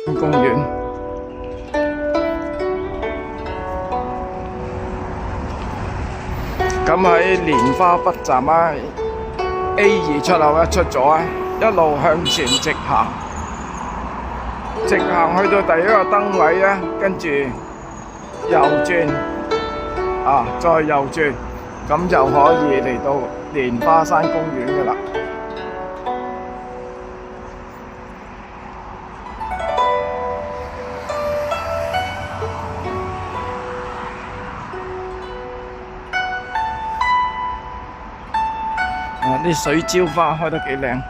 公園。咁喺蓮花北站啊 ，A2 出口一出咗啊，一路向前直行，直行去到第一個燈位咧，跟住右轉，再右轉，咁就可以嚟到蓮花山公園㗎喇。啲水蕉花開得幾靚。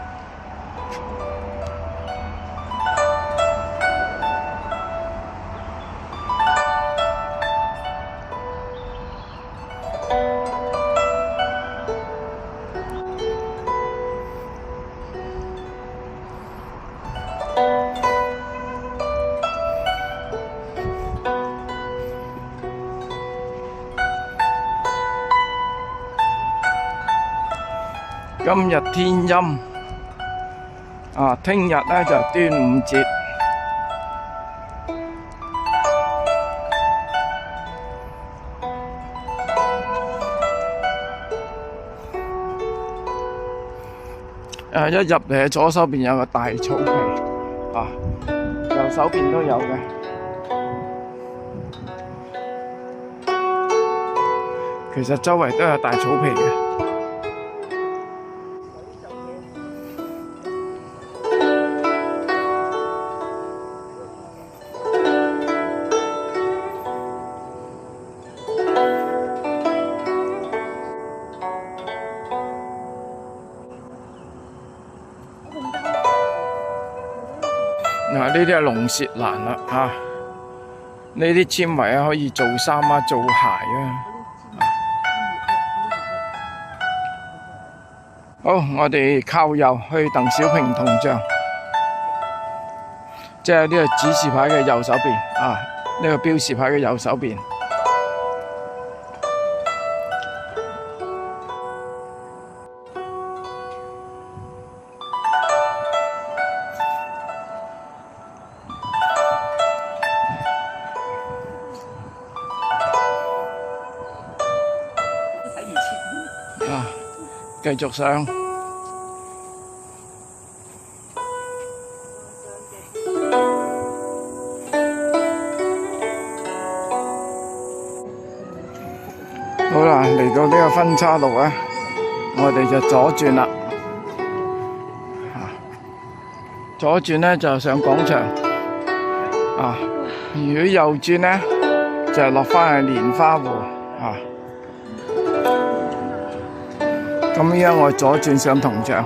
今日天陰，聽日咧就端午節。一入嚟左手邊有個大草皮，右手邊都有嘅。其實周圍都有大草皮嘅。呢啲係龍舌蘭啦，呢啲纖維可以做衫啊、做鞋啊。好，我哋靠右去鄧小平銅像，即係呢個指示牌嘅右手邊呢個標示牌嘅右手邊。繼續上，好啦，嚟到呢個分岔路啊，我哋就左轉啦。左轉呢就上廣場，如果右轉呢就落返去蓮花湖咁依家我左轉上銅像。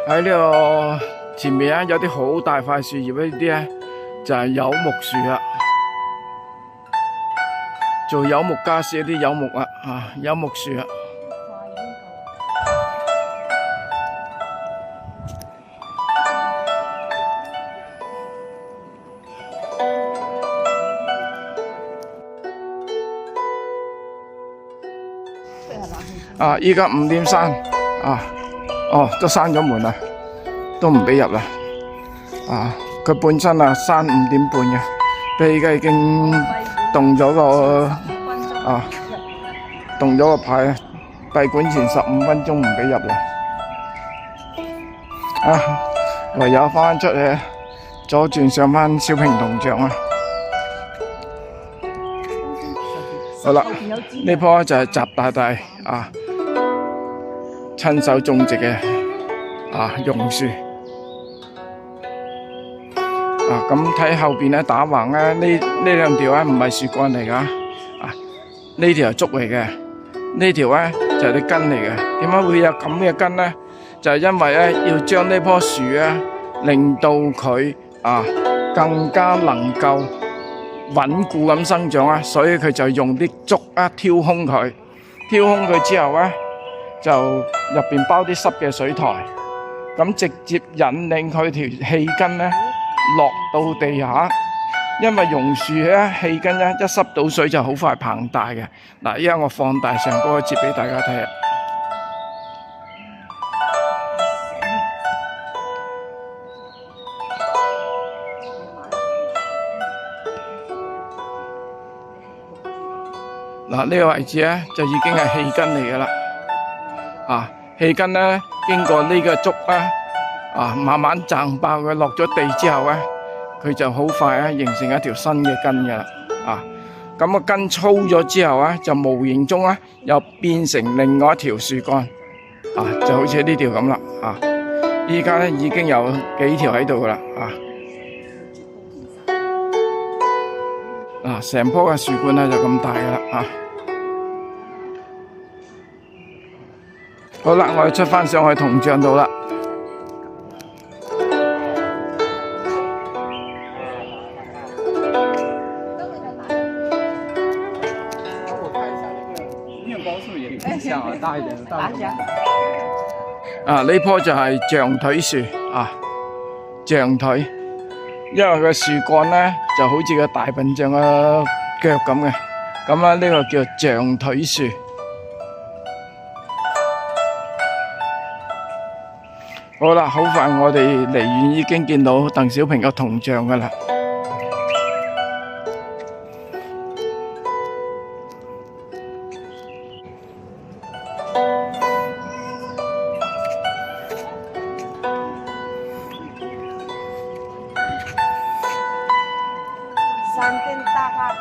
喺呢個前面有啲好大塊樹葉，呢啲咧就係柚木樹啦，做柚木家私啲柚木柚木樹啊。依家5.3，都閂咗門啦，都唔俾入啦。佢本身閂5點半嘅，不過依家已經動咗個牌，閉館前15分鐘唔俾入啦。唯有翻出去左轉上翻小平銅像啊。好啦，呢棵就係習大大親手種植嘅榕樹。咁睇後邊咧打橫咧，呢兩條唔係樹幹嚟噶，呢條係竹嚟嘅，呢條咧就係啲根嚟嘅。點解會有咁嘅根咧？就係因為咧要將呢棵樹令到佢更加能夠穩固咁生長所以佢就用啲竹挑空佢，挑空佢之後就入邊包啲濕嘅水苔，咁直接引領佢條氣根落到地下，因為榕樹氣根一濕到水就好快膨大嘅。依家我放大上嗰個節俾大家睇。嗱，呢個位置咧就已經係氣根嚟噶啦。啊，氣根咧經過呢個竹咧，慢慢掙爆佢落咗地之後咧，佢就好快咧形成一條新嘅根噶啦。咁個根粗咗之後咧，就無形中咧又變成另外一條樹幹。就好似呢條咁啦。依家咧已經有幾條喺度噶啦。成棵嘅樹冠咧就咁大噶啦。好啦，我哋出翻上去銅像度啦。呢棵就係象腿樹。象腿，因為個樹幹咧就好似個大笨象嘅腳咁嘅，咁咧呢個叫象腿樹。好啦，好快我哋離遠已經見到鄧小平嘅銅像噶啦。三根大花灯。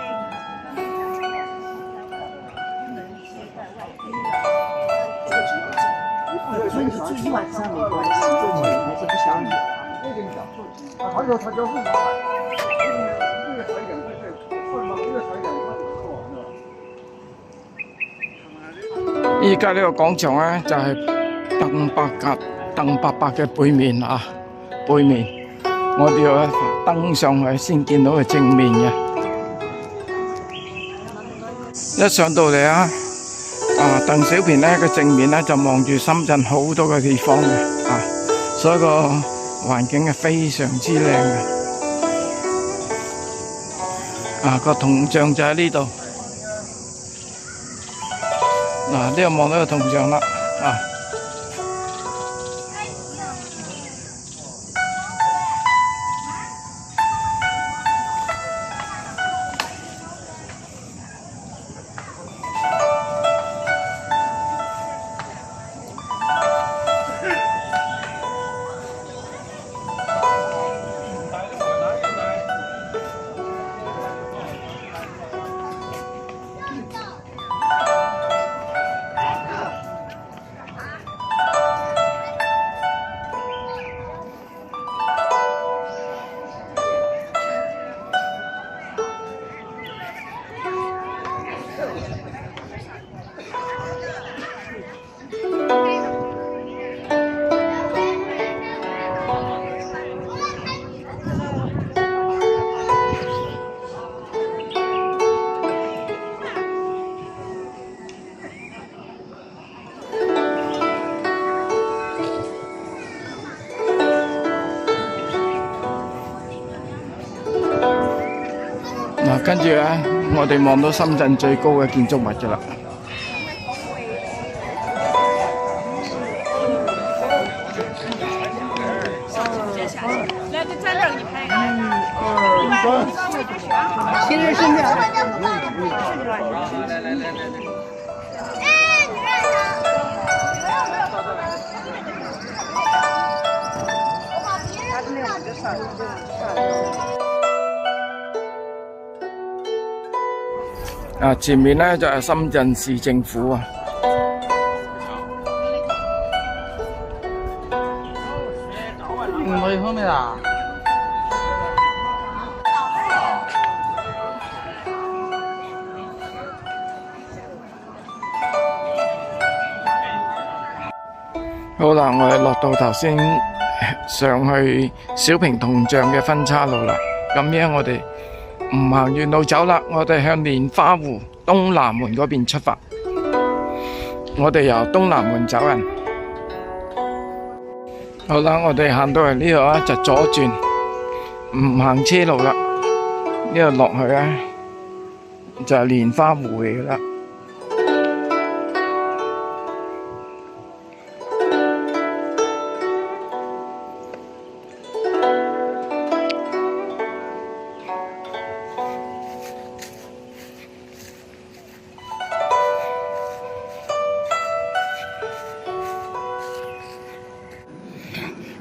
住一晚上没关系，还是不想理。他就问我，越少一点会混吗？越少一点会依家呢個廣場咧就係鄧伯伯嘅背面。背面我哋要登上去先見到佢正面嘅。一上到嚟鄧小平咧嘅正面咧就望住深圳好多嘅地方嘅。所以個環境係非常之靚嘅。個銅像就喺呢度。呢度望到個銅像啦。跟住咧，我哋望到深圳最高嘅建築物㗎啦。来，就站这儿，你拍一个。其实是这样。前面咧就係深圳市政府啊。我去後面啊。好啦，我哋落到頭先上去小平銅像嘅分岔路啦。咁樣我哋唔行原路走啦，我哋向蓮花湖東南門嗰邊出發。我哋由東南門走人。好啦，我哋行到嚟呢度就左轉，唔行車路啦。呢度落去就係蓮花湖嚟噶啦。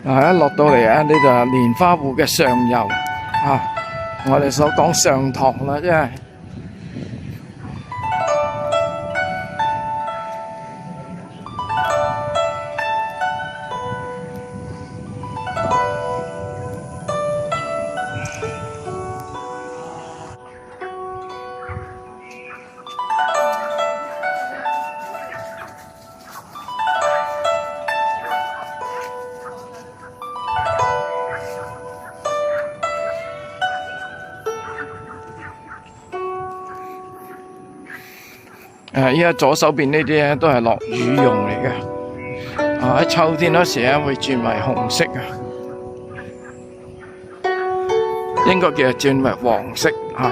一落到嚟啊，呢就係蓮花湖嘅上游啊，我哋所講上塘啦，即係。依家左手邊呢啲咧都係落羽絨嚟嘅，喺秋天嗰時咧會轉為紅色啊，應該叫做轉為黃色啊，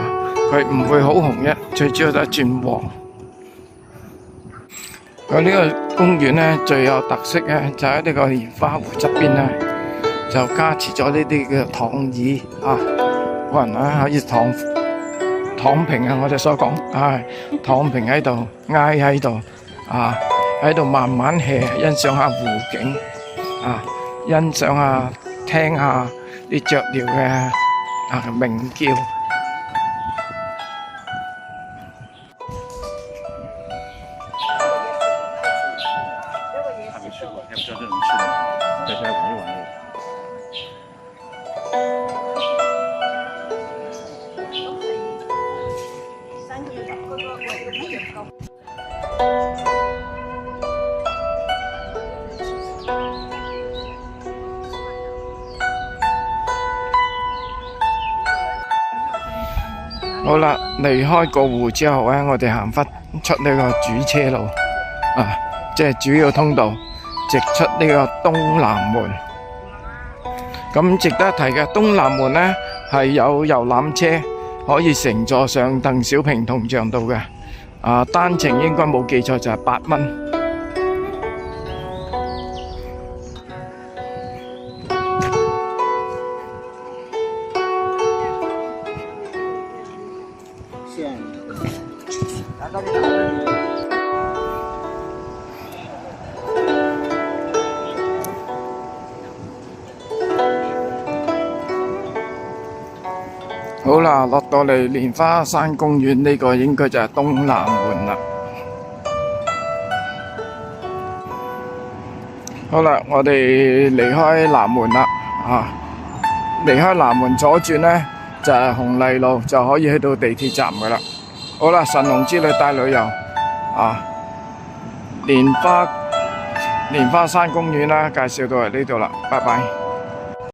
佢唔會好紅嘅，最主要就係轉黃。佢呢個公園咧最有特色咧就喺呢個蓮花湖側邊咧，就加持咗呢啲嘅躺椅啊，可能啊可以躺平啊！我哋所講，躺平喺度，挨喺度，喺度慢慢 hea， 欣賞下湖景，欣賞下，聽下啲雀鳥嘅鳴叫。还没去过，也不知道这能去吗？在这玩一玩。好啦，離開個湖之後咧，我哋行返出呢個主車路，即係主要通道，直出呢個東南門。咁值得一提嘅，東南門呢係有遊覽車可以乘坐上鄧小平銅像度嘅，單程應該冇記錯就係8蚊。好啦，落到嚟蓮花山公園呢個應該就係東南門啦。好啦，我哋離開南門啦，離開南門左轉呢，就係紅荔路，就可以去到地鐵站噶啦。好啦，神龍之旅帶旅遊蓮花山公園啦，介紹到嚟呢度啦，拜拜。